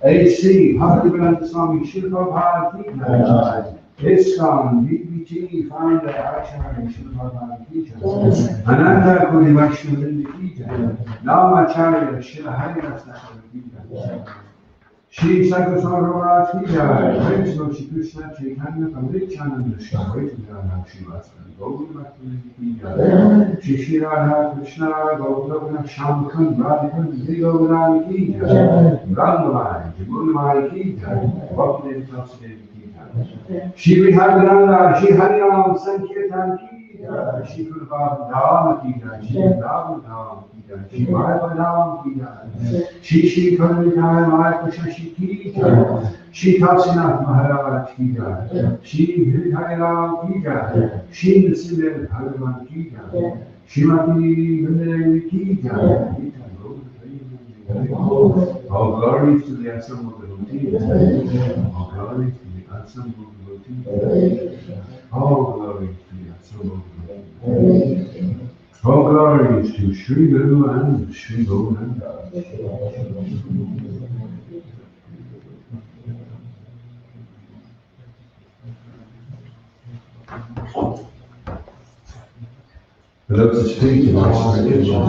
AC, Bhaktivedanta Swami Srila Prabhupada ISKCON, VPT, founder Acharya Srila Prabhupada Ananda Kuri Vaishnavinda Kita, Namacharya Srila Harinasa Kita, Shri Sakasarora Kita, Prince of Shri Krishna Chaitanya Pavichananda Shravaitananda Srivastava Gauravakinda Kita, Shri Shri Radha Krishna Gauravana Shamkhan Radhikan Vigovana Kita, Brahmavai, Jamunavai Kita, Bhakti Tasadevi Kita, Shri Harinanda, Shri Harinam Sankirtan Kita, Shri Prabhupada Dham Kita, Shri Dham Dham Kita, Shri Bhagavatam Kita, Shri Karnitaya Maya Krishna Shri Kita, Shri Kasinath Maharaj Kita, Shri Hridayaram Kita, Shri Nrsimha Bhagavan Kita, Shrimati Vrindadevi Kita, all glories to the assembled devotees, all glories to the assembled devotees, all glories to the assembled devotees, all glories to Sri Guru and Sri Gauranga. For those who speak in our religion,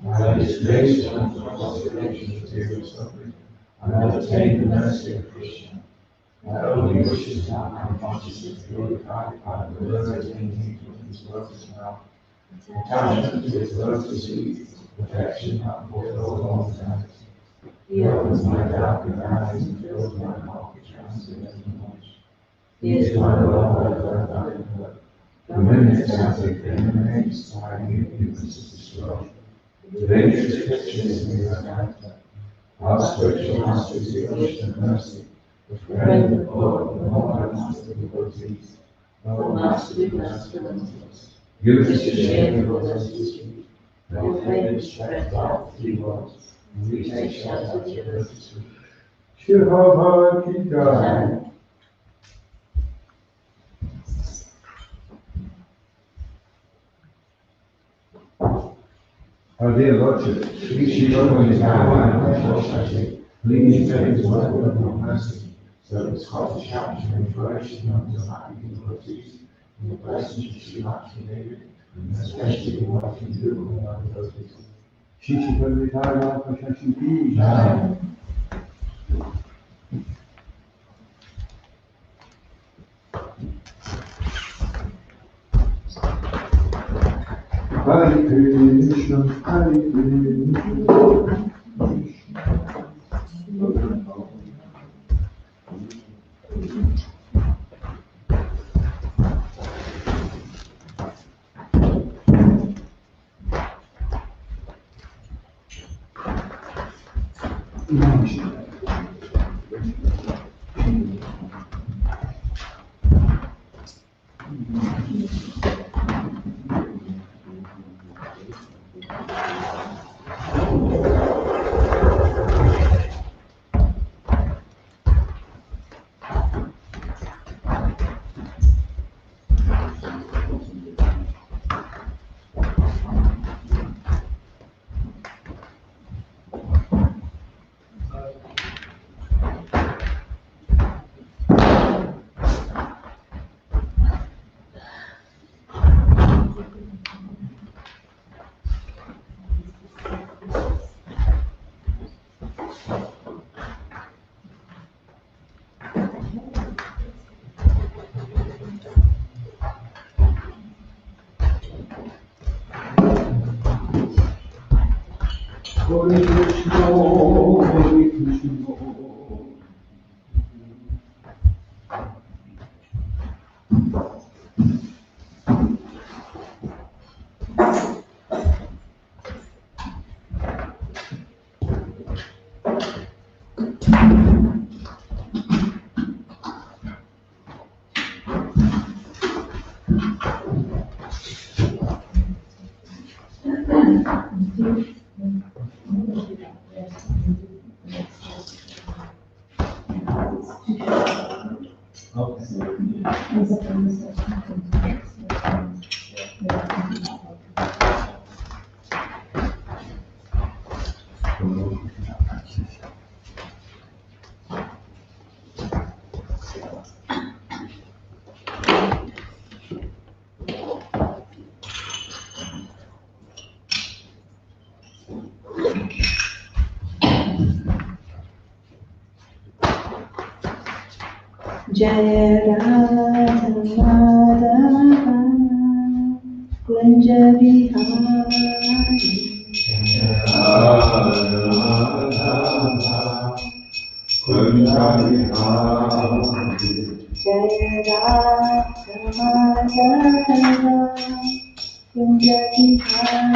I disgrace and consolation of material suffering, and I obtain the mercy of Krishna. My only wish is that my consciousness be glorified by the liberating heat of his lotus mouth. Attachment to his lotus feet, protection and fulfill all desires. He opens my darkened eyes and fills my heart with transcendental knowledge. He is my Lord, I love her. The minutes as it emanates, I knew ignorance is destroyed. The dangerous Christian is me like Anta. Our spiritual master is the ocean of mercy, the friend of the poor, the more master of devotees. O Master, be merciful unto us. Give us the shade of what us to speak. Your fame is spread out 3 worlds, and we take shelter of your lotus feet. Shri Bhagavad Gita. Our dear Lordship, Shri Bhagavad Gita, please take his word with your mercy, so that it's called to chapter and inspiration of the happy devotees, and the blessings of Sri David, and especially in what you do with our devotees. Shri Bhagavad Gita, Krishna Shri. Hare Krishna, Hare Krishna. Hare Krishna, Hare Krishna. Jaya Radha Madhava Kunja Vihari Jaya Radha Madhava Kunja Vihari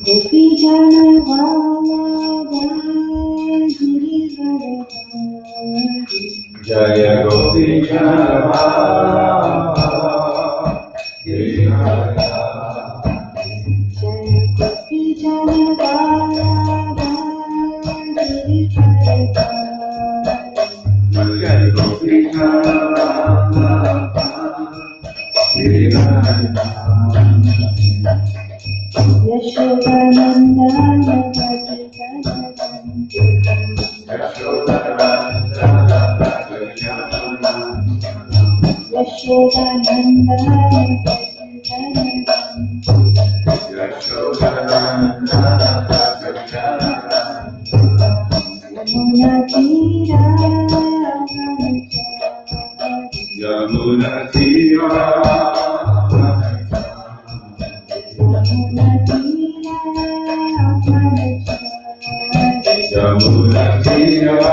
Gopi Jana Vallabha Girivardhari Jaya Gopi Jana Vallabha Girivardhari Jaya Gopi Jana Vallabha Girivardhari Jaya Gopi Jana Vallabha Girivardhari Yashodanandana Bhajananandana Yashodanandana Yamuna Tira Yamuna Tira Yamuna Tira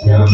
Jaya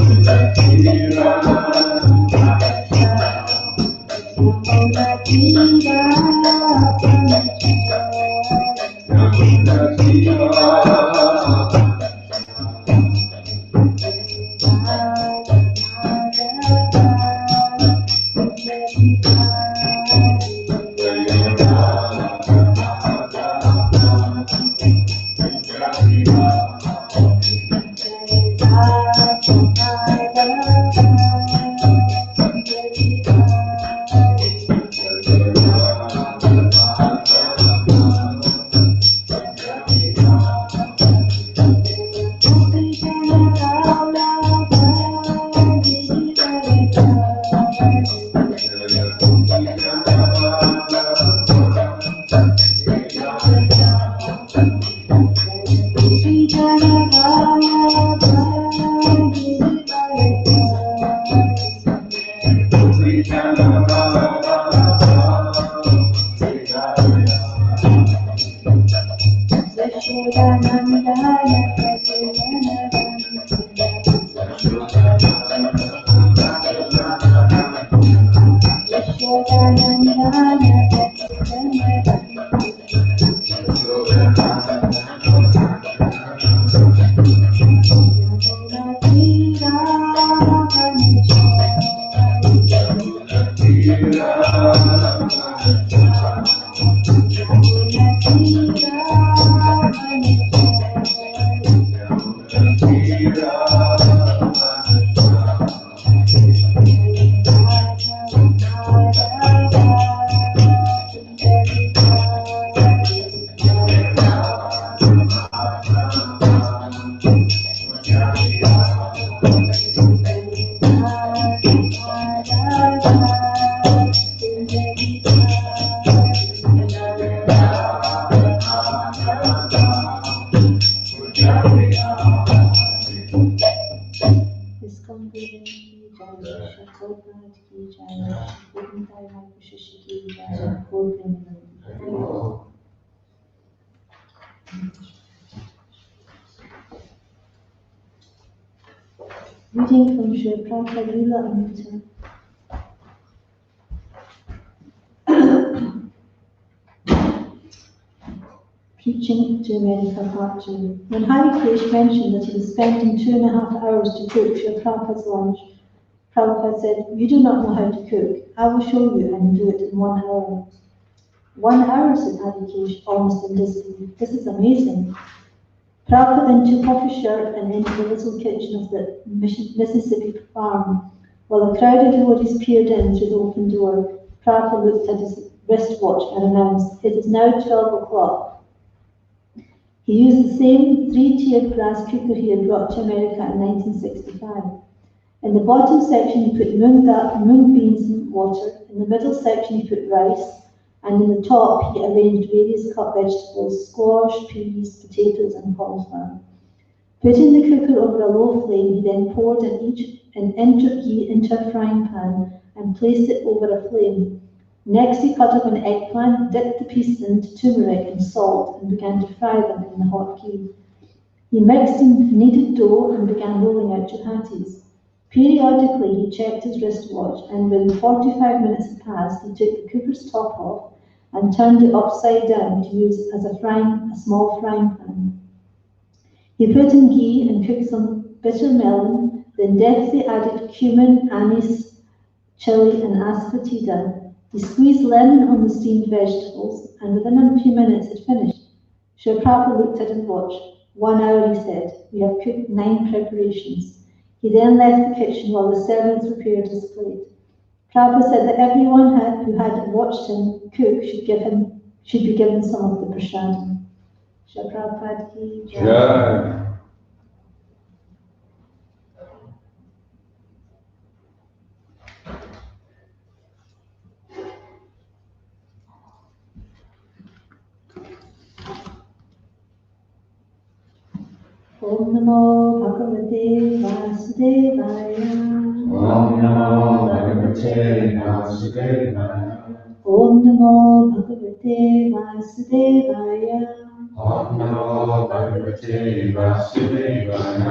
Reading from Sri Prabhupada Lila Amrita. Preaching to America, Part 2. When Hari Krish mentioned that he was spending 2.5 hours to cook Sri Prabhupada's lunch, Prabhupada said, "You do not know how to cook. I will show you and do it in 1 hour." 1 hour, said Hari Krish, almost in disbelief. This is amazing. Prabhupada then took off his shirt and entered the little kitchen of the Mississippi farm. While a crowd of devotees peered in through the open door, Prabhupada looked at his wristwatch and announced, "It is now 12 o'clock." He used the same 3-tiered brass cooker he had brought to America in 1965. In the bottom section he put mung beans in water, in the middle section he put rice, and in the top he arranged various cut vegetables, squash, peas, potatoes and cauliflower. Putting the cooker over a low flame, he then poured an inch of ghee into a frying pan and placed it over a flame. Next he cut up an eggplant, dipped the pieces into turmeric and salt and began to fry them in the hot ghee. He mixed in kneaded dough and began rolling out chapatis. Periodically he checked his wristwatch, and when 45 minutes had passed, he took the cooker's top off and turned it upside down to use as a small frying pan. He put in ghee and cooked some bitter melon, then deftly added cumin, anise, chili and asafoetida. He squeezed lemon on the steamed vegetables, and within a few minutes had finished. Sri Prabhupada looked at his watch. 1 hour, he said. We have cooked 9 preparations. He then left the kitchen while the servants prepared his plate. Prabhupada said that everyone who had watched him cook should be given some of the prasadam. Sri Prabhupada ki jai. Om Namo Bhagavate Vasudevaya. Om Namo Bhagavate Vasudevaya. Om Namo Bhagavate Vasudevaya. Om Namo Bhagavate Vasudevaya.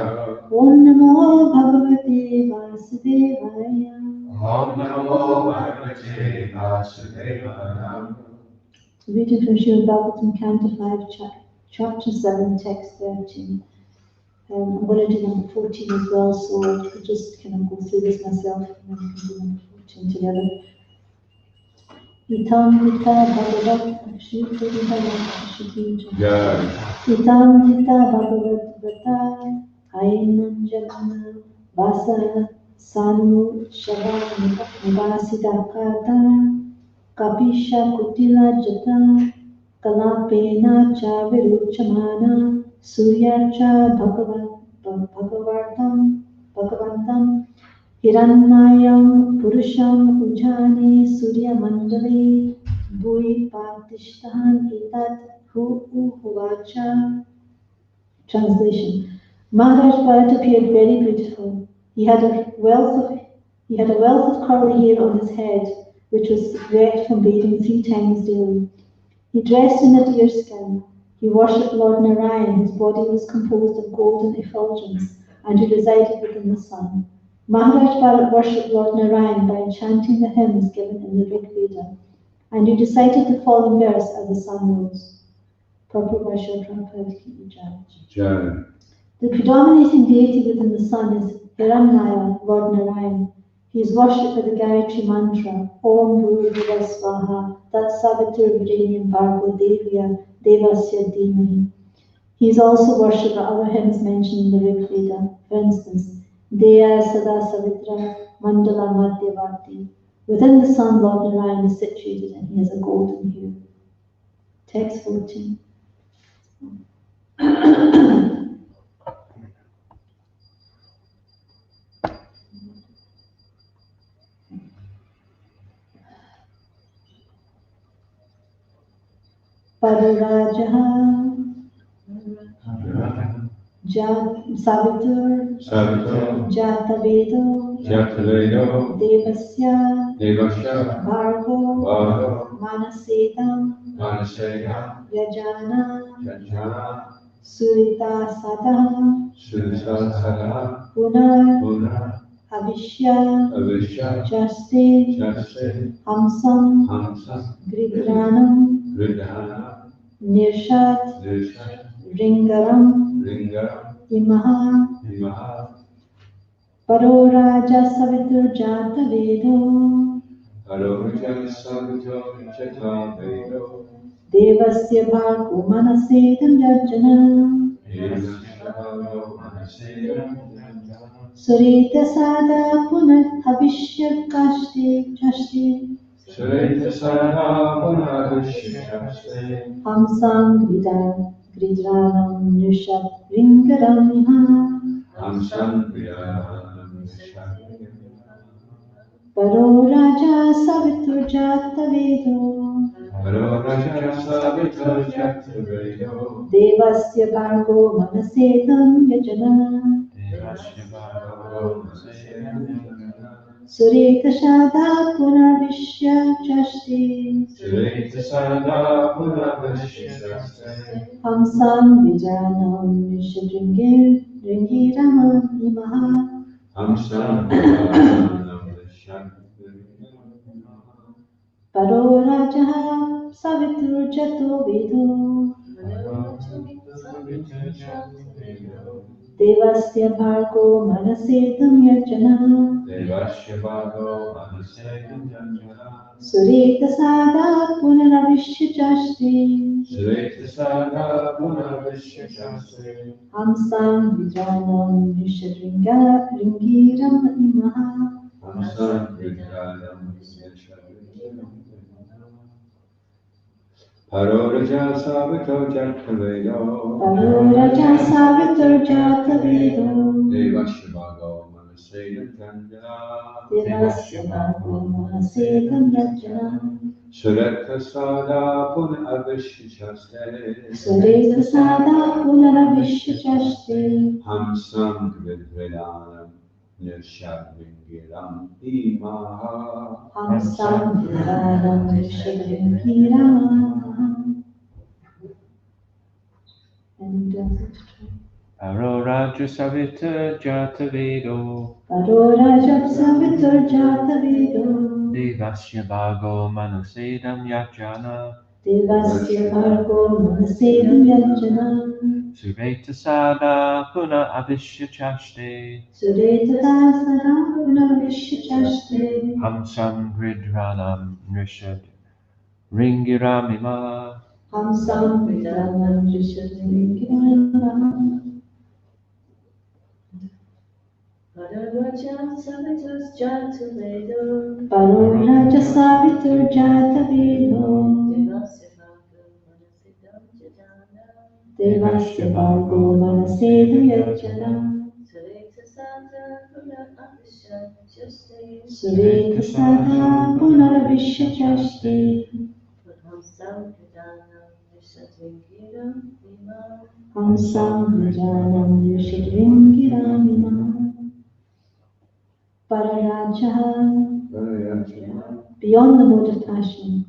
Om Namo Bhagavate Vasudevaya. Om Namo Bhagavate Vasudevaya. Reading from Srimad Bhagavatam Canto 5, Chapter 7, Text 13. I'm going to do number 14 as well, so I'll just kind of go through this myself and then we can do number 14 together. Itam Gita Bhagavat Itam Gita Bhagavat Vata Ainam Janana Vasa Sanu Shava Nivasida Kata Kapisha Kutila Jata Kalapena Cha Viruchamana Surya Cha Bhagavantam Hiranyayam Purusham Ujani Surya Mandali Bhui Patishtan Etat Huvacha. Translation. Maharaj Bharat appeared very beautiful. He had a wealth of curly hair on his head, which was wet from bathing 3 times daily. He dressed in a deer skin. He worshipped Lord Narayan, whose body was composed of golden effulgence, and who resided within the sun. Maharaj Bharat worshipped Lord Narayan by chanting the hymns given in the Rig Veda, and who recited the following verse as the sun rose. Prabhupada Shri Prabhupada Ki Jai. The predominating deity within the sun is Hiranyaya, Lord Narayan. He is worshipped with the Gayatri mantra, Om Bhurbhuva Swaha, Tat Savitur Varenyam Bhargo Devya Devasya Dhimahi. He is also worshipped by other hymns mentioned in the Rig Veda. For instance, Deya Sada Savitra Mandala Madhyavati. Within the sun, Lord Narayan is situated and he has a golden hue. Text 14. Parurajaha Savitur Jatavedo Devasya Bhargo Manasedam Yajana Surita Sada Punar Avishya Chaste Hamsam Gridranam Nirshad Ringaram Imaha Paro Raja Savitur Jata Vedo Devasya Bhargo Manasedam Yajana Surita Sada Punar Avishya Chashti Hamsam Gridranam Nishad Ringaram Iha Paro Raja Savitur Jata Vedo Devasya Bhargo Manasedam Yajana Surita Sada Punavishya Chashti Hamsam Vijanam Nishadringiram Imaha Paro Rajaha Savitur Jato Vedo Devasya Bhargo Manasedam Yajana Surita Sada Punaravishya Chashti Hamsam Vijanam Nishadringiram Imaha Paro Raja Savitur Jata Vedo Devasya Bhargo Manasedam Yajana Surita Sada Punaravishya Chashti Hamsam Gridranam Nishadringiram Imaha Paro Raja Savitur Jata Vedo Devasya Bhargo Manasedam Yajana Surita Sada Puna Avishya Chashti Hamsam Gridranam Nishad Ringiramima Paro Raja Savitur Jata Vedo Devasya Bhargo Manasedam Yajana Surita Sada Punaravishya Chashti Hamsam Vijanam Nishadringiram Imaha Pararaja beyond the mode of passion,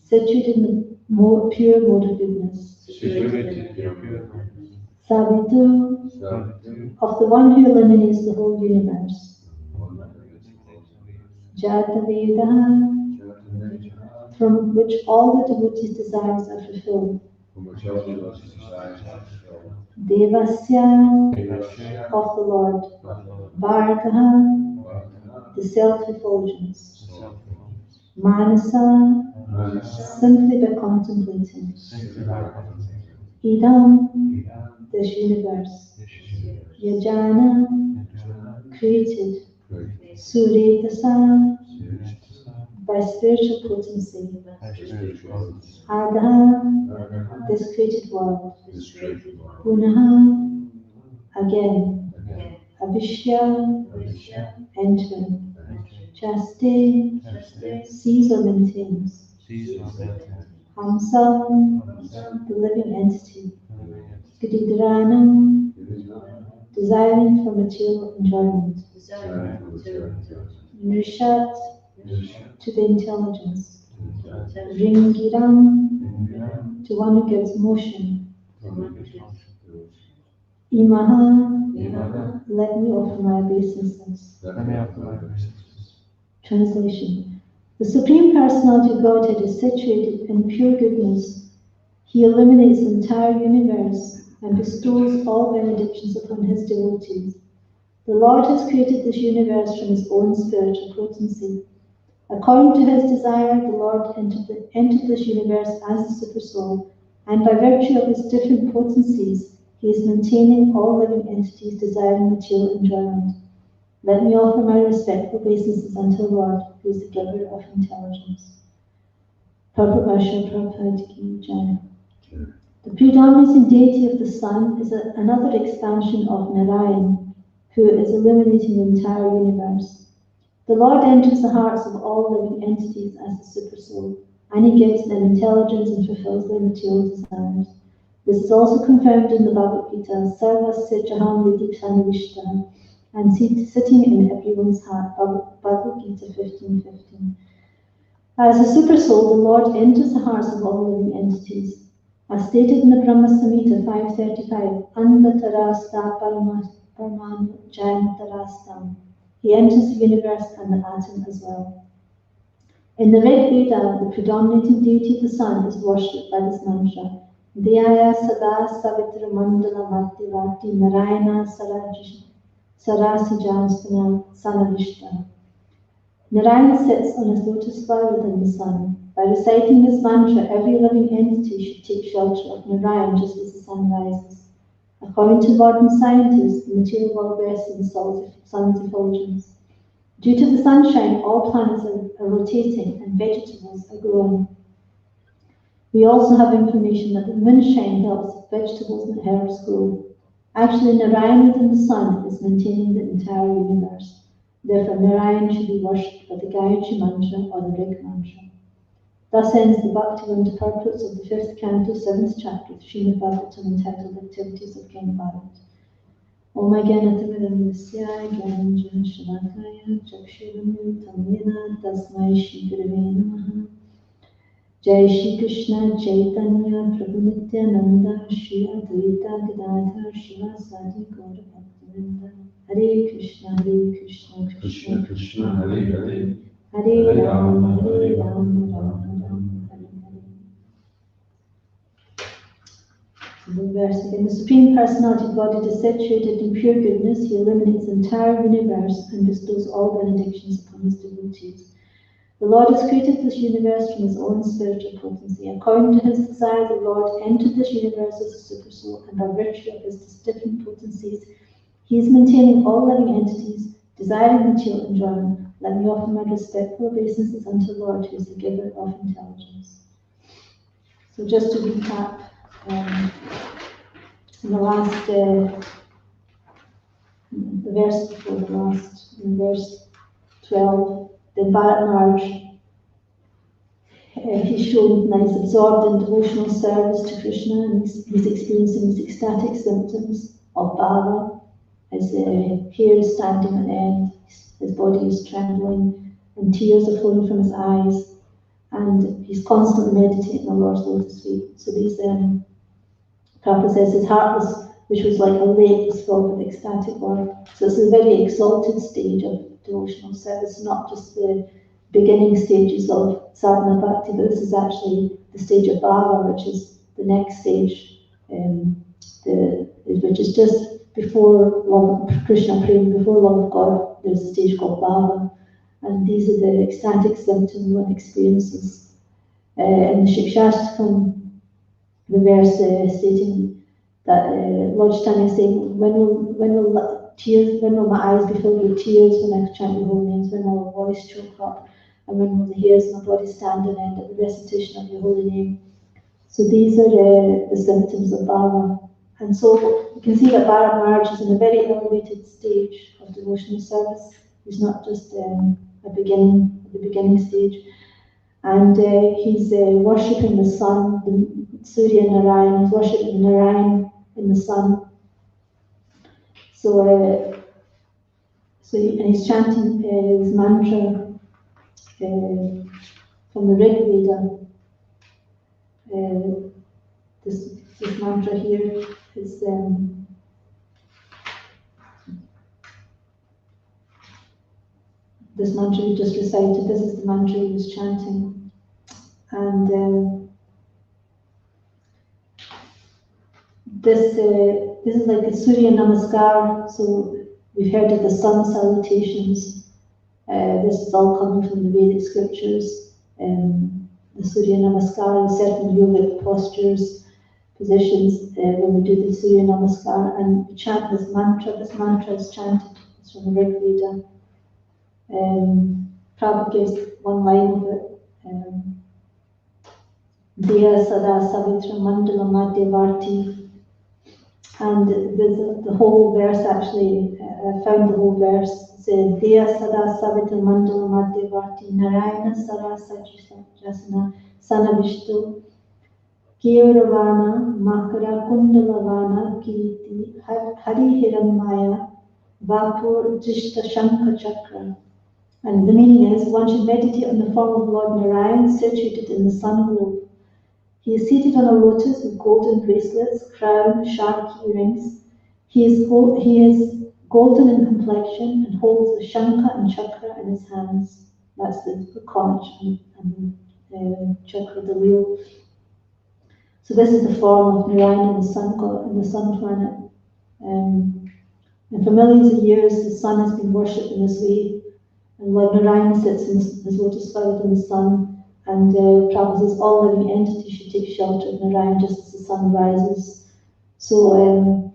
situated in the more pure mode of goodness. situated in pure goodness. Savitu, Savitu, of the one who eliminates the whole universe. one that is close. Jatavedaha, Jatanaja, from which all the devotees' desires are fulfilled. from which all the Lord's desires are fulfilled. Devasya, Devasya, of the Lord. of the Lord. Bhargaha, Bhagavatam, the self-effulgence. self-effulgence. Manasa, Manasa, simply by contemplating. simply by contemplating. Idam, Idam, this universe. this universe. Yajana, Yajana, created. created. Suretasa, Suretasa, by spiritual potency. by spiritual. Adha, Bhagavatam, this created world. this created world. Punaha, again. Again, Avishya, Avishya, entering. entering. Chaste, Chaste, sees or maintains. sees or maintains. Hamsam, Hamsam, the living entity. living entity. Gididranam, Dividana, desiring for material enjoyment. desiring for material enjoyment. Nrishat, Nishya, to the intelligence. intelligence. Ringiram, Indra, to one who gives motion. communication. Imaha, Imaha, let me offer my obeisances. let me offer my obeisances. Translation. The Supreme Personality of Godhead is situated in pure goodness. He illuminates the entire universe and bestows all benedictions upon his devotees. The Lord has created this universe from his own spiritual potency. According to his desire, the Lord entered this universe as the Supersoul, and by virtue of his different potencies, he is maintaining all living entities desiring material enjoyment. Let me offer my respectful obeisances unto the Lord, who is the giver of intelligence. Prabhupada Ki Jai. The predominating deity of the sun is another expansion of Narayan, who is illuminating the entire universe. The Lord enters the hearts of all living entities as the Supersoul, and he gives them intelligence and fulfills their material desires. This is also confirmed in the Bhagavad Gita, Sarvasya Jaham Vidipsanivishta, and sitting in everyone's heart, Bhagavad Gita 15:15. As a Supersoul, the Lord enters the hearts of all living entities. As stated in the Brahma Samhita 5:35, Andatarasta Paraman Jayantarastam. He enters the universe and the atom as well. In the Rig Veda, the predominating deity of the sun is worshipped by this mantra. Dhyaya Sada Savitra Mandala Bhaktivati Narayana Sarasijanstana Sanavishta. Narayana sits on his lotus flower within the sun. By reciting this mantra, every living entity should take shelter of Narayan just as the sun rises. According to modern scientists, the material world rests in the sun's effulgence. Due to the sunshine, all planets are rotating and vegetables are growing. We also have information that the moonshine helps vegetables and herbs grow. Actually, Narayan within the sun is maintaining the entire universe. Therefore, Narayan should be worshipped by the Gayatri Mantra or the Rig Mantra. Thus ends the Bhaktivedanta purports of the 5th canto, 7th chapter of Srimad Bhagavatam entitled Activities of King Bharat. Om Jnanatimiram Yasya Gyananjana Shalakaya Chakshuruntam Yena Tasmai Shri Gurave Namaha. Jai Shri Krishna Chaitanya Prabhu Nityananda Shri Advaita Gadadhar Shivasadi Gaura Bhaktivedanta. Hare Krishna Krishna Krishna Krishna, Hare Hare, Hare Ram Hare Ram Ram Ram Hare Hare. The verse again. The Supreme Personality of Godhead is situated in pure goodness. He illuminates the entire universe and bestows all benedictions upon his devotees. The Lord has created this universe from his own spiritual potency. According to his desire, the Lord entered this universe as a supersoul, and by virtue of his different potencies, he is maintaining all living entities, desiring material enjoyment. Let me offer my respectful obeisances unto the Lord, who is the giver of intelligence. So just to recap, in the last, the verse before the last, in verse 12, then Bharat Marj, he's shown that he's absorbed in devotional service to Krishna, and he's experiencing these ecstatic symptoms of bhava. His hair is standing on end, his body is trembling, and tears are flowing from his eyes. and he's constantly meditating on the Lord's lotus feet. So these Prabhupada says his heart was, which was like a lake, was filled with ecstatic love. So it's a very exalted stage of devotional service, not just the beginning stages of sadhana bhakti, but this is actually the stage of bhava, which is the next stage, which is just before love, Krishna praying, before love of God. There's a stage called bhava, and these are the ecstatic symptoms one experiences. In the Shikshashtakam, the verse stating that Lord Chaitanya is saying, when will my eyes be filled with tears when I chant your holy names, when will my voice choke up, and when will the hairs of my body stand on end at the recitation of your holy name? So these are the symptoms of bhava. And so you can see that Bharat Maharaj is in a very elevated stage of devotional service. He's not just at the beginning stage. And he's worshipping the sun, the Surya Narayan. He's worshipping Narayan in the sun. So, and he's chanting his mantra from the Rig Veda. This mantra here is this mantra he just recited. This is the mantra he was chanting, and this is like the Surya Namaskar. So we've heard of the sun salutations. This is all coming from the Vedic scriptures. The Surya Namaskar, certain yogic postures, positions when we do the Surya Namaskar, and we chant this mantra. This mantra is chanted. It's from the Rig Veda. Prabhupada gives one line of it. Deya Sada Savitra Mandala Madhyavarti. And the whole verse actually, I found the whole verse. It says, Deya Sada Savitra Mandala Madhyavarti Narayana Sara Sajasana Sanavishtu Keuravana Makara Kundalavana Kiriti Hari Hiranmaya Vapur Jishta Shankha Chakra. And the meaning is, one should meditate on the form of Lord Narayan situated in the sun globe. He is seated on a lotus with golden bracelets, crown, sharp earrings. He is golden in complexion and holds the shankha and chakra in his hands. That's the conch and chakra, the wheel. So this is the form of Narayan in the sun planet. And for millions of years, the sun has been worshipped in this way. And Lord Narayan sits in his lotus flower in the sun, and Prabhupada says all living entities should take shelter of Narayan just as the sun rises. So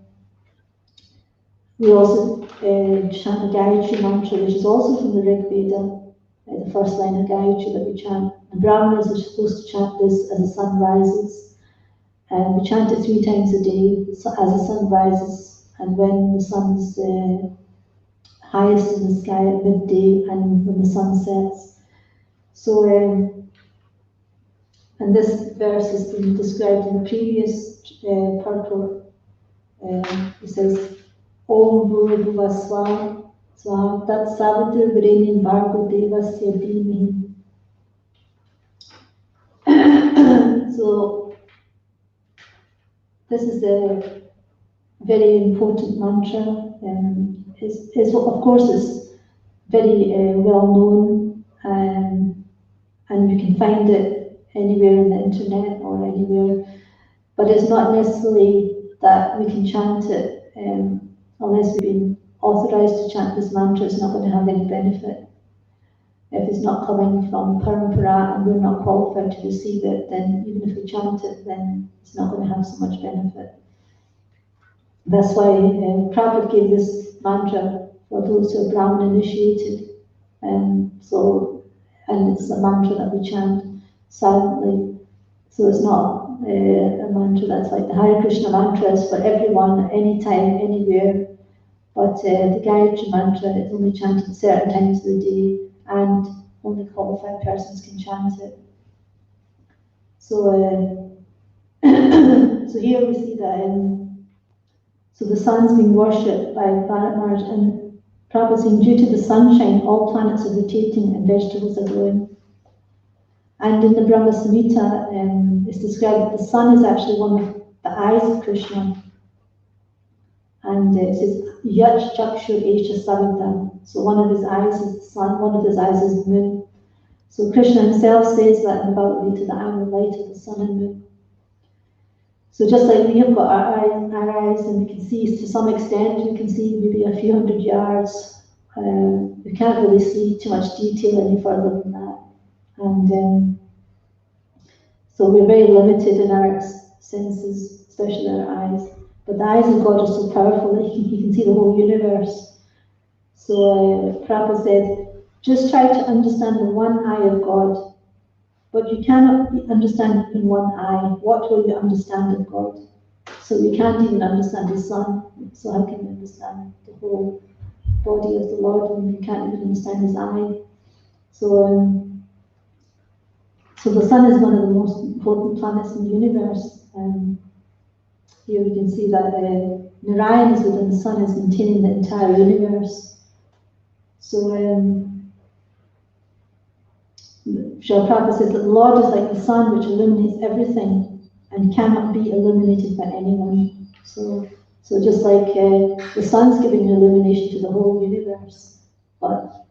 we also chant the Gayatri mantra, which is also from the Rig Veda, the first line of Gayatri that we chant. The Brahmanas are supposed to chant this as the sun rises, and we chant it 3 times a day as the sun rises, and when the sun is highest in the sky at midday, and when the sun sets. So, and this verse has been described in the previous purport. It says, Om Bhurabhuva Swaha Swaha Tat Savitur Varenyam Bhargo Devasya Dhimahi. So, this is a very important mantra. Of course, it's very well known, and you can find it anywhere on the internet or anywhere, but it's not necessarily that we can chant it unless we've been authorized to chant this mantra. It's not going to have any benefit. If it's not coming from parampara and we're not qualified to receive it, then even if we chant it, then it's not going to have so much benefit. That's why Prabhupada gave this mantra for those who are Brahman initiated. And it's a mantra that we chant silently. So it's not a mantra that's like the Hare Krishna mantra is for everyone, anytime, anywhere. But the Gayatri mantra is only chanted certain times of the day, and only qualified persons can chant it. So, so here we see that. So the sun's being worshipped by Bharat Maharaj, and Prabhupada saying, due to the sunshine, all planets are rotating and vegetables are growing. And in the Brahma Samhita, it's described that the sun is actually one of the eyes of Krishna. And it says, Yach Chakshur Esha Savita. So one of his eyes is the sun, one of his eyes is the moon. So Krishna himself says that in the Bhagavad Gita, that I am the light of the sun and moon. So just like we have got our eyes and we can see to some extent, we can see maybe a few hundred yards. We can't really see too much detail any further than that. And so we're very limited in our senses, especially our eyes. But the eyes of God are so powerful that he can see the whole universe. So Prabhupada said, just try to understand the one eye of God, but you cannot understand it in one eye. What will you understand of God? So we can't even understand the sun. So how can we understand the whole body of the Lord when we can't even understand his eye? So the sun is one of the most important planets in the universe. Here we can see that Narayan is within the sun, is maintaining the entire universe. So Srila Prabhupada says that the Lord is like the sun which illuminates everything and cannot be illuminated by anyone. So just like the sun's giving illumination to the whole universe, but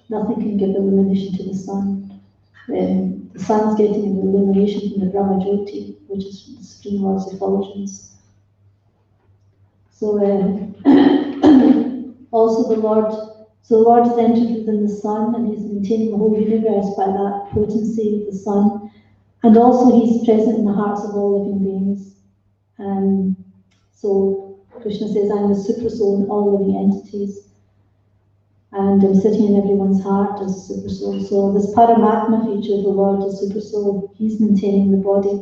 nothing can give illumination to the sun. The sun's getting an illumination from the Brahma Jyoti, which is the Supreme Lord's effulgence. So also the Lord has entered within the sun, and he's maintaining the whole universe by that potency of the sun. And also he's present in the hearts of all living beings. So Krishna says, I'm the super soul in all living entities. And I'm sitting in everyone's heart as a super soul. So this Paramatma feature of the Lord as super soul, he's maintaining the body.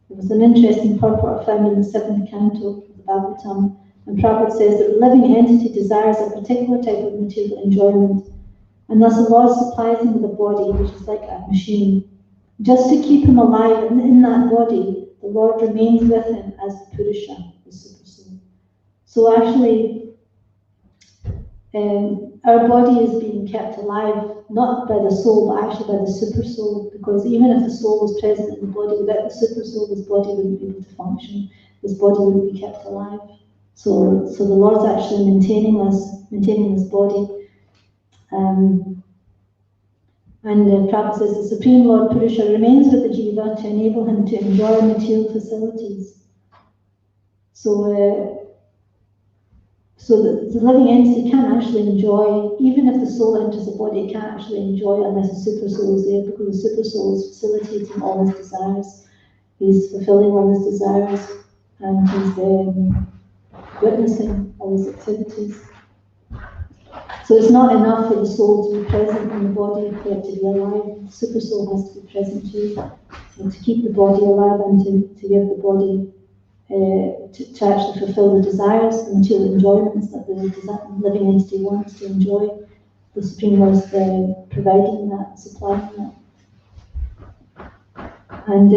There was an interesting purport found in the 7th canto of the Bhagavatam. And Prabhupada says that the living entity desires a particular type of material enjoyment, and thus the Lord supplies him with a body which is like a machine. Just to keep him alive in that body, the Lord remains with him as the Purusha, the super soul. So actually, our body is being kept alive, not by the soul, but actually by the super soul, because even if the soul was present in the body, without the super soul, this body wouldn't be able to function, this body wouldn't be kept alive. So the Lord's actually maintaining this body. And Prabhupada says the Supreme Lord Purusha remains with the Jiva to enable him to enjoy material facilities. So the living entity can't actually enjoy, even if the soul enters the body, it can't actually enjoy unless the super soul is there, because the super soul is facilitating all his desires. He's fulfilling all his desires, and he's witnessing all his activities. So it's not enough for the soul to be present in the body for it to be alive. The super soul has to be present too, and to keep the body alive and to give the body to actually fulfill the desires, the material enjoyments that the living entity wants to enjoy. The Supreme Lord is providing that, supplying that. And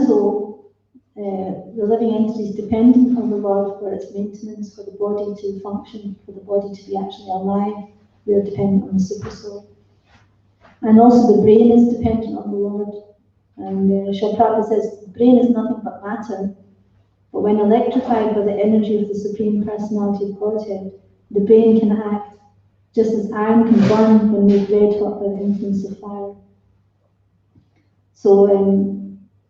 so the living entity is dependent on the Lord for its maintenance, for the body to function, for the body to be actually alive. We are dependent on the super soul. And also the brain is dependent on the Lord. And Srila Prabhupada says the brain is nothing but matter. But when electrified by the energy of the Supreme Personality of Godhead, the brain can act just as iron can burn when made red hot by the influence of fire. So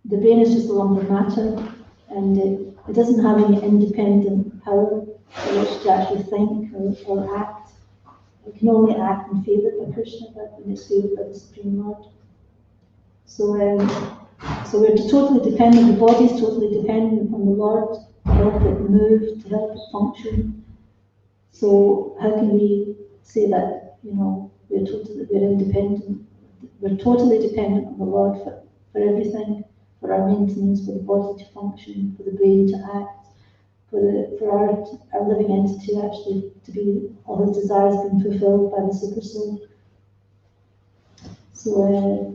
the brain is just a lump of matter, and it doesn't have any independent power for which to actually think or act. It can only act when favoured by Krishna, but when it's favoured by the Supreme Lord. So we're totally dependent, the body is totally dependent on the Lord to help it move, to help it function. So how can we say that, we're independent? We're totally dependent on the Lord for everything, for our maintenance, for the body to function, for the brain to act, for our living entity actually to be, all his desires being fulfilled by the super soul. So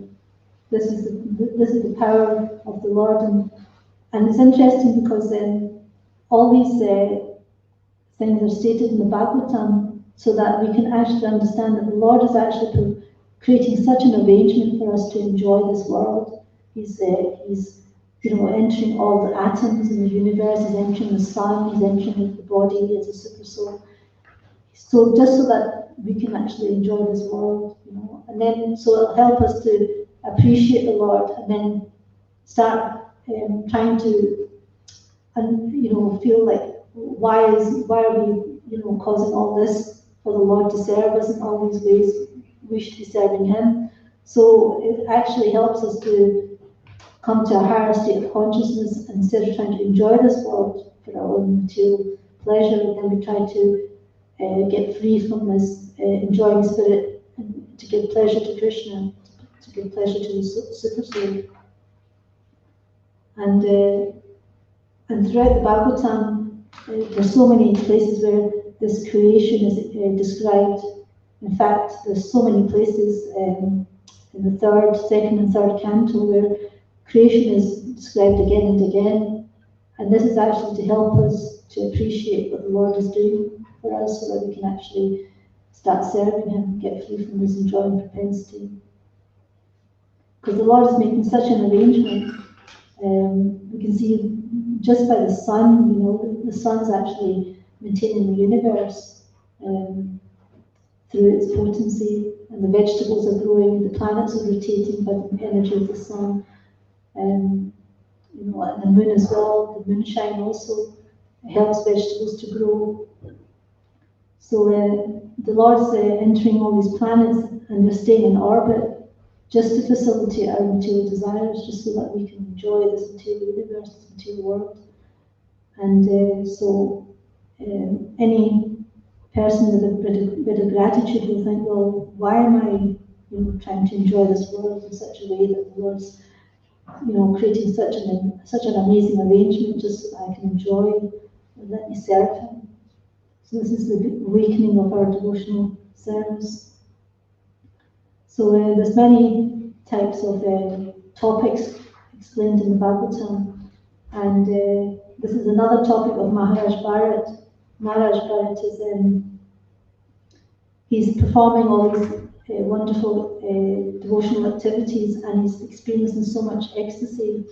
this is the power of the Lord, and it's interesting because all these things are stated in the Bhagavatam so that we can actually understand that the Lord is actually creating such an arrangement for us to enjoy this world. He's entering all the atoms in the universe. He's entering the sun. He's entering the body as a super soul. So just so that we can actually enjoy this world, and then so it'll help us to appreciate the Lord, and then start trying to, feel like why are we, causing all this for the Lord to serve us in all these ways? We should be serving Him. So it actually helps us to come to a higher state of consciousness, and instead of trying to enjoy this world for our own material pleasure, then we try to get free from this enjoying spirit and to give pleasure to Krishna, to give pleasure to the super soul. And throughout the Bhagavatam, there's so many places where this creation is described. In fact, there's so many places in the second and third canto where creation is described again and again. And this is actually to help us to appreciate what the Lord is doing for us, so that we can actually start serving Him, get free from this enjoying propensity. Because the Lord is making such an arrangement. We can see just by the sun, the sun's actually maintaining the universe through its potency, and the vegetables are growing, the planets are rotating by the energy of the sun, and the moon as well. The moonshine also helps vegetables to grow. So the Lord's entering all these planets, and they're staying in orbit just to facilitate our material desires, just so that we can enjoy this material universe, this material world. And so any person with a bit of gratitude will think, well, why am I trying to enjoy this world in such a way that the Lord's creating such an amazing arrangement just so that I can enjoy and let me serve Him. So this is the awakening of our devotional service. So there's many types of topics explained in the Bhagavatam, and this is another topic of Maharaj Bharat. Maharaj Bharat is he's performing all these wonderful devotional activities, and he's experiencing so much ecstasy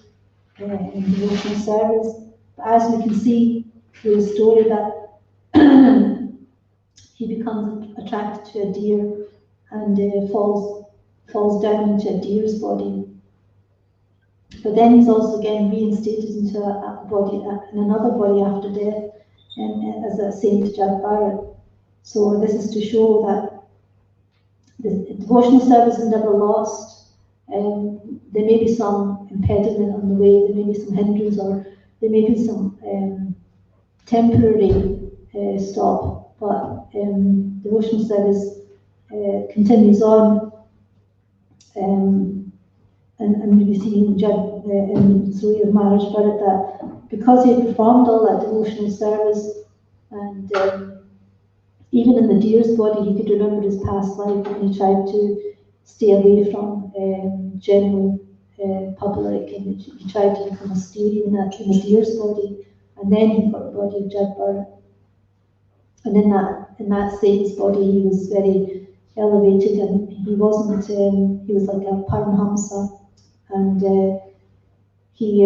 in devotional service. But as we can see through the story, that he becomes attracted to a deer and falls down into a deer's body. But then he's also again reinstated into a body, in another body after death, as a Saint Jagannath. So this is to show that the devotional service is never lost. There may be some impediment on the way, there may be some hindrance, or there may be some temporary stop, but devotional service continues on. And we see in the story of Maharaj Bharat that because he had performed all that devotional service, and even in the deer's body, he could remember his past life, and he tried to stay away from general public, and he tried to become a steward in the deer's body, and then he got the body of Jagannath. And in that saint's body, he was very elevated, and he wasn't. He was like a Paramhamsa, and he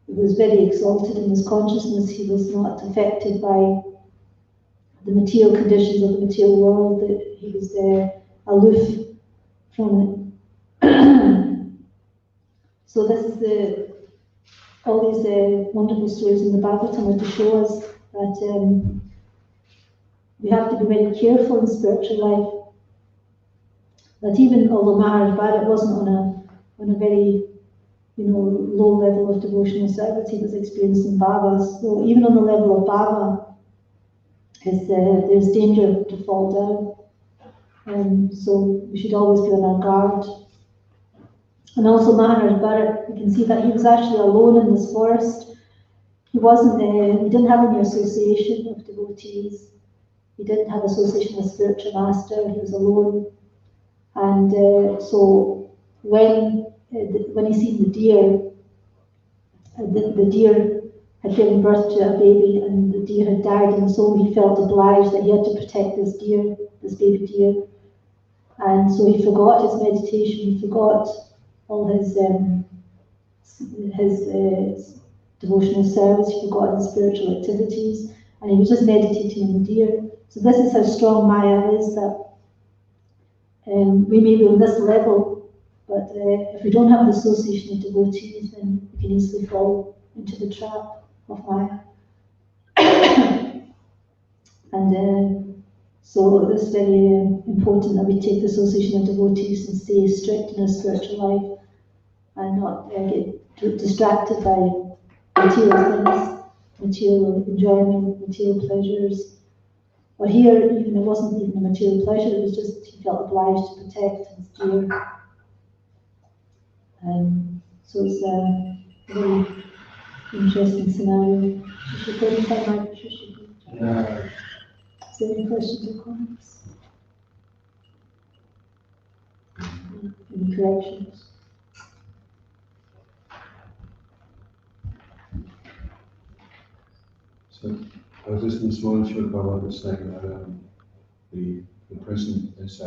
was very exalted in his consciousness. He was not affected by the material conditions of the material world. That he was aloof from it. So this is all these wonderful stories in the Bhagavatam to show us that we have to be very careful in spiritual life. That even although Maharaj Bharat wasn't on a very low level of devotional service, he was experiencing bhava. So even on the level of bhava, there's danger to fall down. So we should always be on our guard. And also Maharaj Bharat, we can see that he was actually alone in this forest. He didn't have any association of devotees. He didn't have association with spiritual master. He was alone. And so when he seen the deer, the deer had given birth to a baby, and the deer had died, and so he felt obliged that he had to protect this baby deer. And so he forgot his meditation, he forgot all his devotional service, he forgot his spiritual activities, and he was just meditating on the deer. So this is how strong Maya is, that we may be on this level, but if we don't have the association of devotees, then we can easily fall into the trap of Maya. And so it's very important that we take the association of devotees and stay strict in our spiritual life and not get distracted by material things, material enjoyment, material pleasures. Or here, even it wasn't even a material pleasure, it was just he felt obliged to protect his deer. So it's a very interesting scenario. Is there any questions or comments? Any corrections? So I was listening to one Srimad Bhagavatam saying that the prison is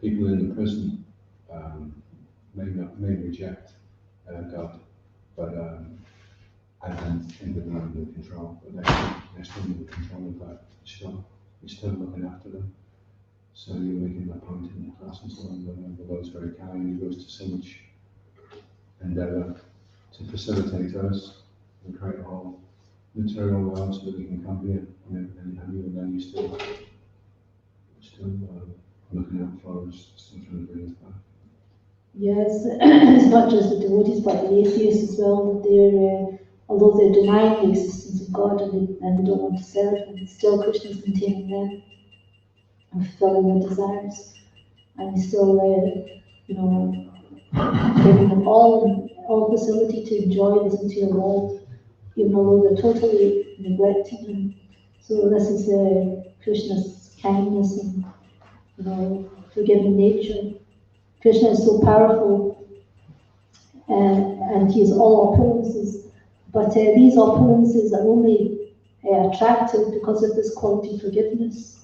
people in the prison may reject God, but and then think that they're under control, but they're still under control of God. You're still looking after them. So you're making that point in the class and so on. The Lord's very kind. He goes to so much endeavour to facilitate us and create a whole material world so that we can come here and then you're still looking out for us, still trying to bring us back. Yes, it's not just the devotees but the atheists as well, that they're, although they're denying the existence of God and they don't want to serve Him, still Krishna is maintaining them and fulfilling their desires, and He's still giving them all facility to enjoy this material world, even although they're totally neglecting Him. So this is Krishna's kindness and forgiving nature. Krishna is so powerful, and He has all opulences, but these opulences are only attractive because of this quality of forgiveness.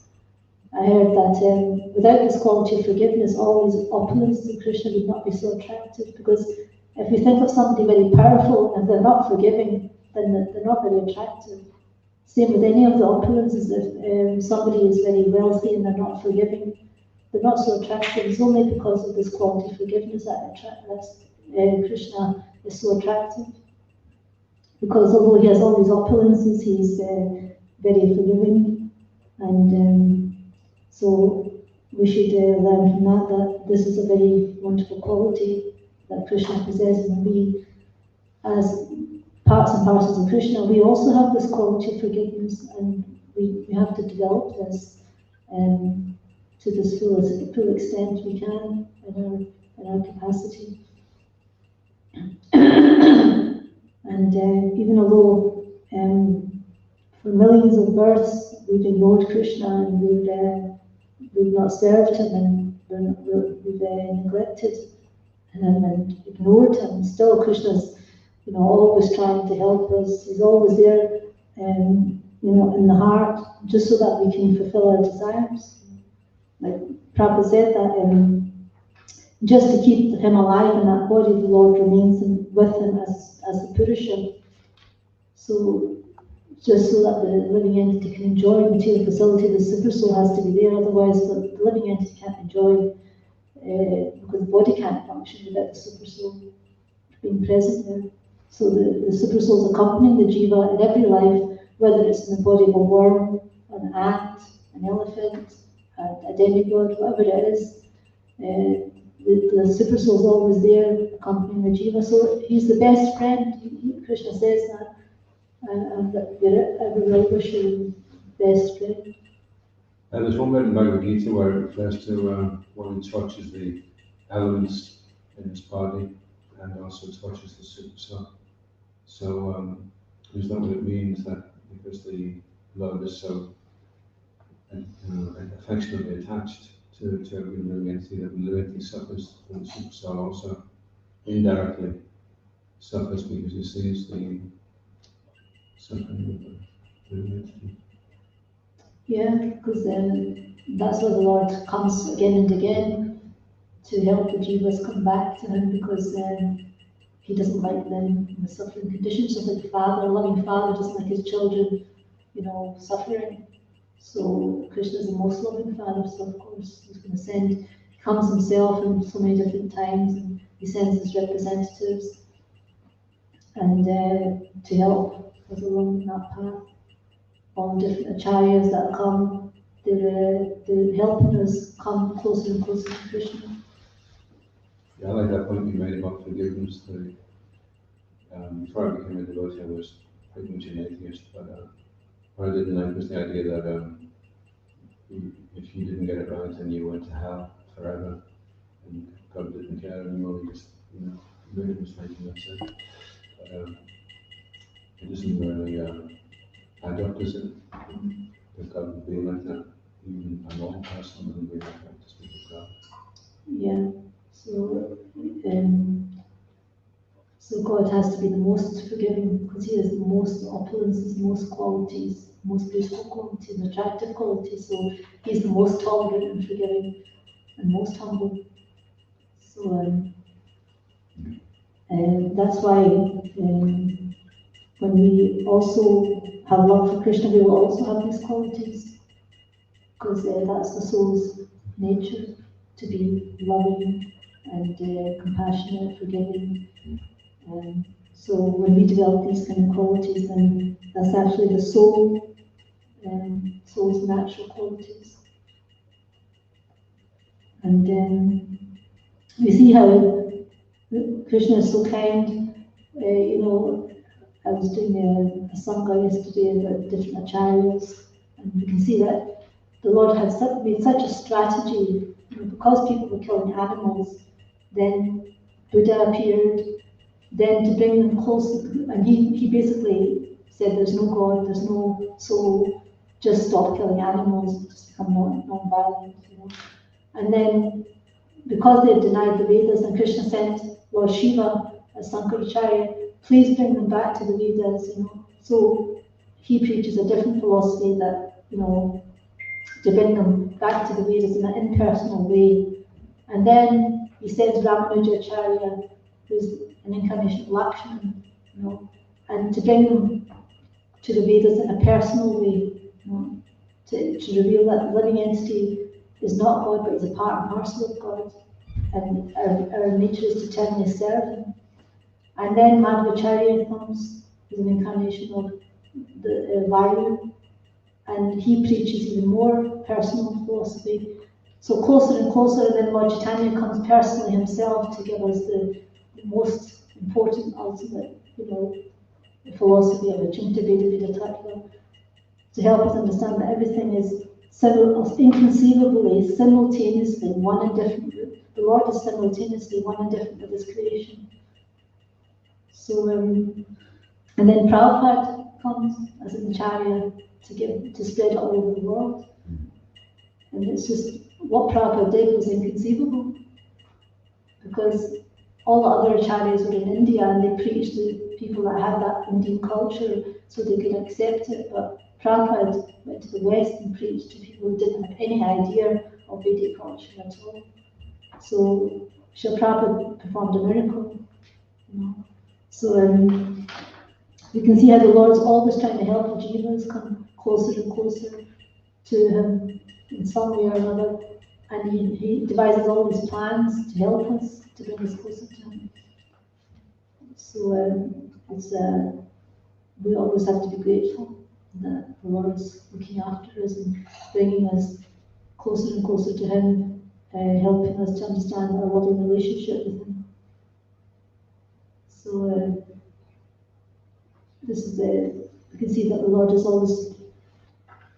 I heard that without this quality of forgiveness, all these opulences of Krishna would not be so attractive, because if you think of somebody very powerful and they're not forgiving, then they're not very attractive. Same with any of the opulences. If somebody is very wealthy and they're not forgiving, they're not so attractive. It's only because of this quality of forgiveness that Krishna is so attractive. Because although he has all these opulences, he's very forgiving, and so we should learn from that this is a very wonderful quality that Krishna possesses, and we, as parts and parcels of Krishna, we also have this quality of forgiveness, and we have to develop this to this full extent we can in our capacity. And even although for millions of births we've ignored Krishna and we've not served Him and we've neglected Him and ignored Him, still Krishna's always trying to help us. He's always there, in the heart, just so that we can fulfill our desires. Like Prabhupada said that just to keep Him alive in that body, the Lord remains with Him as the Purusha. So just so that the living entity can enjoy material facility, the super soul has to be there, otherwise the living entity can't enjoy, because the body can't function without the super soul being present there. So the super soul is accompanying the jiva in every life, whether it's in the body of a worm, an ant, an elephant, a demigod, whatever it is. The super soul is always there accompanying the jiva. So he's the best friend. Krishna says that. And that every well-wisher best friend. And there's one bit in Bhagavad Gita where it refers to one who touches the elements in his body and also touches the super soul. So is that what it means, that because the Lord is so affectionately attached to every living entity, that the living entity suffers, and the super soul also indirectly suffers because he sees the suffering of the living entity? Yeah, because That's why the Lord comes again and again to help the jivas come back to Him, because He doesn't like them in the suffering conditions. Just like a loving father doesn't like his children, suffering. So Krishna is the most loving father, so of course He's going to send. He comes Himself in so many different times, and He sends His representatives and to help us along that path. All different acharyas that come, they're helping us come closer and closer to Krishna. Yeah, I like that point you made about forgiveness. Before I became a devotee, I was pretty much an atheist, but what I didn't like was the idea that if you didn't get it right, then you went to hell forever, and God didn't care anymore. He just, you made a mistake in that sense. But it isn't really add up, is it? That God would be like that. Even a normal person wouldn't be like that to speak of God. Yeah. So God has to be the most forgiving, because He has the most opulences, most qualities, most beautiful qualities, attractive qualities. So He's the most tolerant and forgiving and most humble. So that's why when we also have love for Krishna, we will also have these qualities, because that's the soul's nature, to be loving and compassionate, forgiving. So when we develop these kind of qualities, then that's actually the soul's natural qualities. And we see how Krishna is so kind. I was doing a sangha yesterday about different acharyas, and we can see that the Lord had made such a strategy, because people were killing animals. Then Buddha appeared, then to bring them closer, and he basically said there's no God, there's no soul, just stop killing animals, just become non-violent. And then, because they had denied the Vedas, and Krishna sent Lord Shiva as Sankaracharya, please bring them back to the Vedas. So he preaches a different philosophy that to bring them back to the Vedas in an impersonal way. And then he sends Ramanujacharya, who's an incarnation of Lakshman, and to bring them to the Vedas in a personal way, to reveal that the living entity is not God, but is a part and parcel of God, and our nature is to eternally serve Him. And then Madhvacharya comes, who's an incarnation of the Vayu, and he preaches even more personal philosophy. So closer and closer, and then Lord Chaitanya comes personally himself to give us the most important, ultimate, philosophy of Achinta Veda Tattva, to help us understand that everything is inconceivably, simultaneously one and different. The Lord is simultaneously one and different with His creation. So, and then Prabhupada comes as an acharya to spread it all over the world. And it's just, what Prabhupada did was inconceivable, because all the other acharyas were in India, and they preached to people that had that Indian culture so they could accept it. But Prabhupada went to the West and preached to people who didn't have any idea of Vedic culture at all. So Srila Prabhupada performed a miracle. So we can see how the Lord's always trying to help the jivas come closer and closer to Him in some way or another, and he devises all these plans to help us, to bring us closer to Him. So we always have to be grateful that the Lord is looking after us and bringing us closer and closer to Him, helping us to understand our loving relationship with Him. So we can see that the Lord is always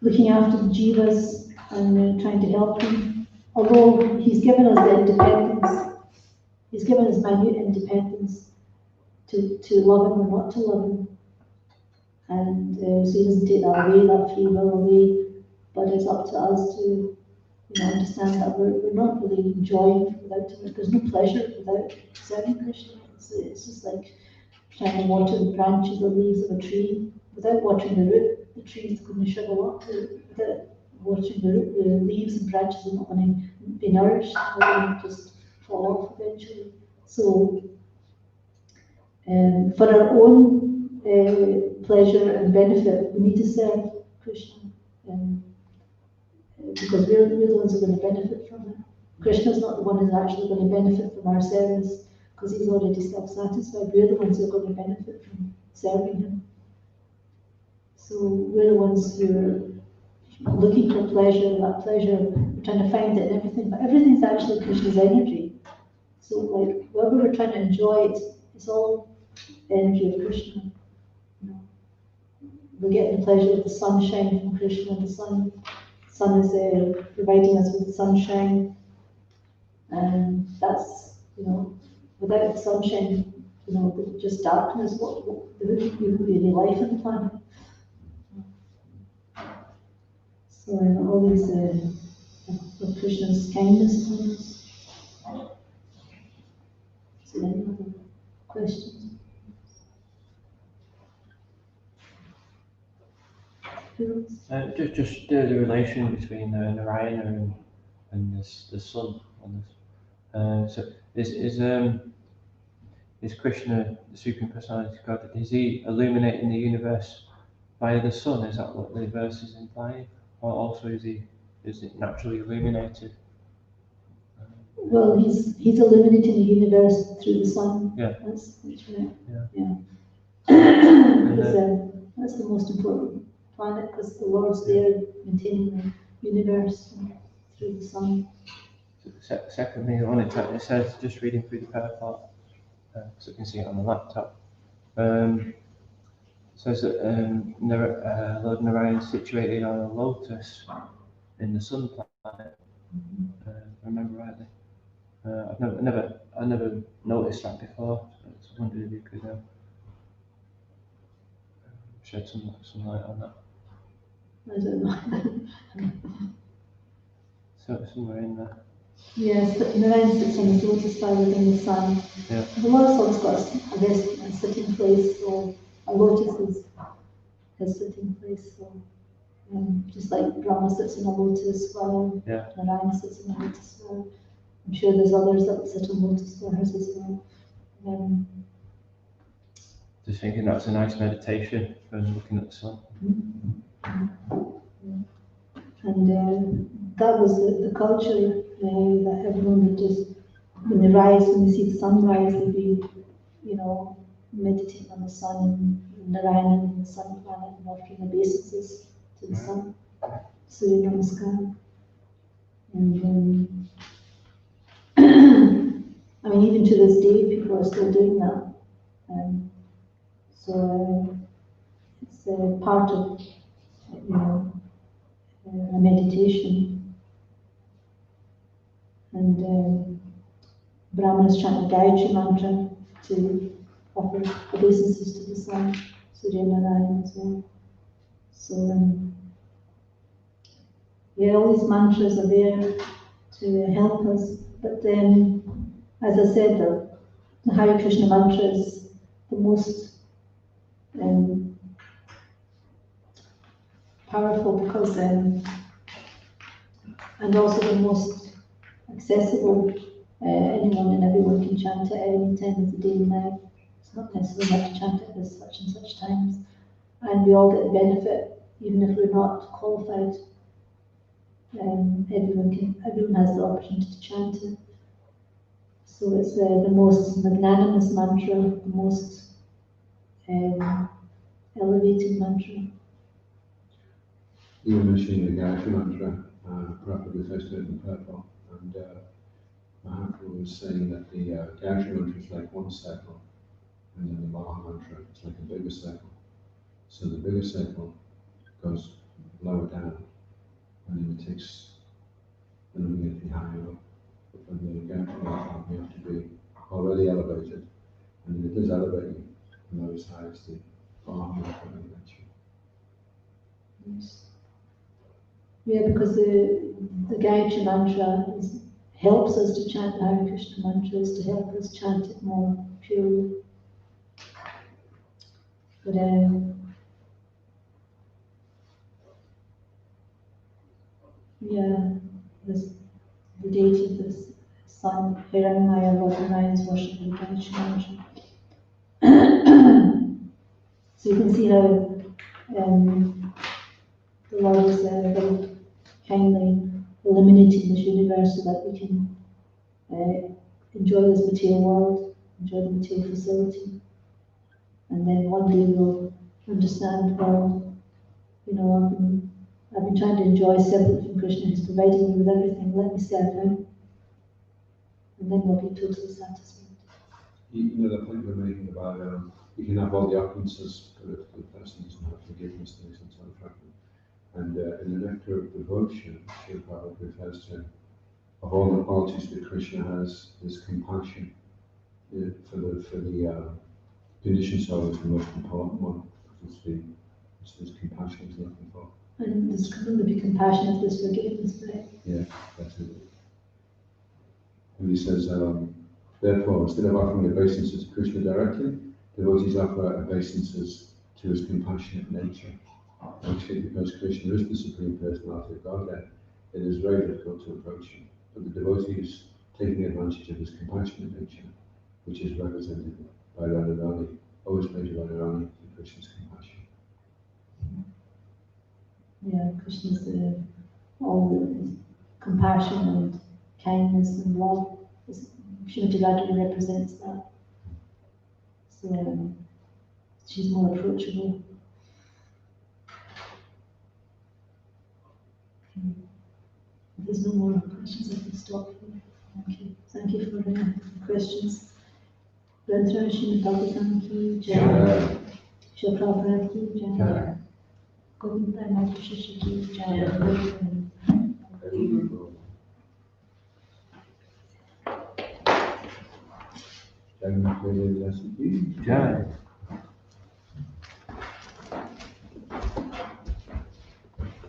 looking after the jivas and trying to help them. Although He's given us the independence, He's given us minute independence to love Him or not to love Him. And so He doesn't take that away, that free will away, but it's up to us to understand that we're not really enjoying without Him. There's no pleasure without serving Krishna. It's just like trying to water the branches or leaves of a tree. Without watering the root, the tree is going to shrivel up. watering the leaves and branches are not going to be nourished, they're going to just fall off eventually. So, for our own pleasure and benefit, we need to serve Krishna, because we're the ones who are going to benefit from it. Krishna's not the one who's actually going to benefit from our service, because he's already self-satisfied. We're the ones who are going to benefit from serving him. So we're the ones who are looking for pleasure, that pleasure, we're trying to find it in everything, but everything's actually Krishna's energy. So like, whatever we're trying to enjoy, it's all energy of Krishna. You know, we're getting the pleasure of the sunshine from Krishna. The sun is providing us with sunshine, and that's, you know, without the sunshine, you know, just darkness. There wouldn't be any life on the planet. So all these of Krishna's kindness on us. So any other questions? Just the relation between Narayana and the sun on this. So is Krishna the Supreme Personality of God? Is he illuminating the universe via the sun? Is that what the verse is implying? Or also is it naturally illuminated? Well, he's illuminating the universe through the sun. Yeah. That's right. Yeah. Because that's the most important planet, because the Lord's there maintaining the universe through the sun. Secondly, it says, just reading through the purport, because I can see it on the laptop. It says that Lord Narayan is situated on a lotus in the sun planet. If I remember rightly. I never noticed that before. So I just wondered if you could shed some light on that. I don't know. So somewhere in there. Yes, but Narayan sits on his lotus flower within the sun. Yeah. The Lord's always got a sitting place, so a lotus is his sitting place. So just like Brahma sits in a lotus flower, Yeah. Narayan sits in a lotus flower. I'm sure there's others that sit on lotus flowers as well. Just thinking that's a nice meditation when looking at the sun. And that was the culture that everyone would just, when they see the sunrise, they'd be, you know, meditating on the sun, and Narayana and the sun planet, and offering obeisances to the sun, Surya Namaskar. And I mean, even to this day, people are still doing that. So it's part of, you know, a meditation. And Brahma is chanting Gayatri mantra to offer obeisances to the sun, Surya Narayan as well. So yeah, all these mantras are there to help us. But then, as I said, the Hare Krishna mantra is the most powerful, because and also the most accessible. Anyone and everyone can chant it at any time of the day and night. It's not necessarily have to chant it at such and such times. And we all get the benefit, even if we're not qualified. Everyone has the opportunity to chant it. So it's the most magnanimous mantra, the most elevated mantra. You were mentioning the Gayatri mantra, Prabhupada was listed in the purple, and Mahaprabhu was saying that the Gayatri mantra is like one circle, and then the Maha mantra is like a bigger circle. So the bigger circle goes lower down, and then it takes an immediately higher up. But for the Gayatri mantra, you have to be already elevated, and it does elevate you, and not as high as the Maha mantra elevates you. Yes. Yeah, because the Gayatri mantra helps us to chant the Hare Krishna mantras, to help us chant it more purely. But yeah, this, the deity of this sun, Hiranyamaya, Lord Narayan's worship of the Ganesh mantra. So you can see how the Lord is very kindly illuminating this universe so that we can enjoy this material world, enjoy the material facility, and then one day we'll understand, well, you know, I've been trying to enjoy separate from Krishna, who's providing me with everything, let me serve him, and then we'll be totally satisfied. You know the point we're making about you can have all the opulences, but if the person doesn't have forgiveness, then it's unattractive. And in the nectar of devotion, Srila Prabhupada refers to, of all the qualities that Krishna has, is compassion. For the conditioned soul is the most important one. It's this compassion he's looking for. And this can only be compassionate, this forgiveness, right? Yeah, that's it. And he says, therefore, instead of offering obeisances to Krishna directly, devotees offer obeisances to his compassionate nature. Actually, because Krishna is the Supreme Personality of Godhead, it is very difficult to approach him. But the devotee is taking advantage of his compassionate nature, which is represented by Radharani, always made Radharani through Krishna's compassion. Yeah, Krishna's all the compassion and kindness and love. Srimati Radharani represents that. So she's more approachable. Okay. If there's no more questions, I can stop here. Thank you for the questions. Granthra Srimad Bhagavatam ki jai. Srila Prabhupada ki jai. Govinda Maharaj ki jai. Jagannath Priya, dasi. Jai.